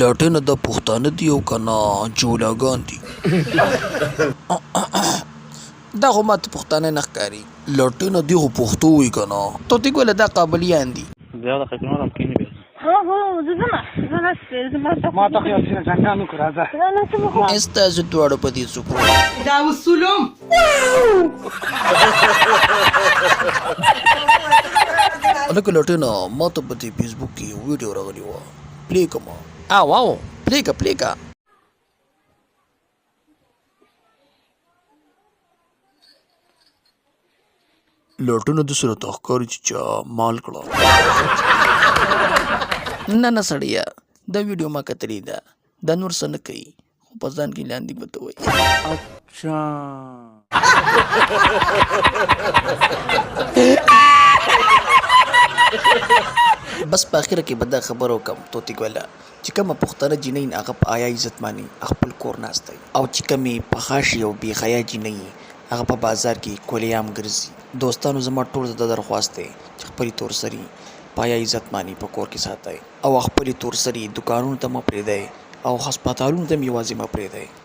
لټنه د پښتانه دی او کنه جولاګان دي دا خو ماته پښتانه نه ښکاري لټنه دی خو پښتو وي کنه توتي ګوله دا قابلیان دي بیا د خلکو نه کینی بیا ما ته خو سره څنګه نو راځه استاسو دواړو په دې څوک دا وسولم لکه لټنه ماته په دې فیسبوک کې ویډیو راغلی و پلی کوم واو پلیکا لټنه د سره تخکاری چې چا مال کړه نه سړیا دا ویډیو ما کتلی ده دا نور څه نه کوي خو په ځان کې لاندې مته وایي اچھا بس په اخره کې به دا خبره وکم توتي ګوله چې کومه پښتانه جینۍ هغه په آیا عزت ماني خپل کور ناستی او چې کومې پخاشي او بې حیا جینۍ هغه په بازار کې کولیام ګرځي دوستانو زما ټول ته درخواست دی چې خپلې تورسري په آیا عزت ماني په کور کې ساتئ او خپلې تورسري دکانونو ته مه پرېږدئ او هسپتالونو ته هم یوازې مه پرېږدئ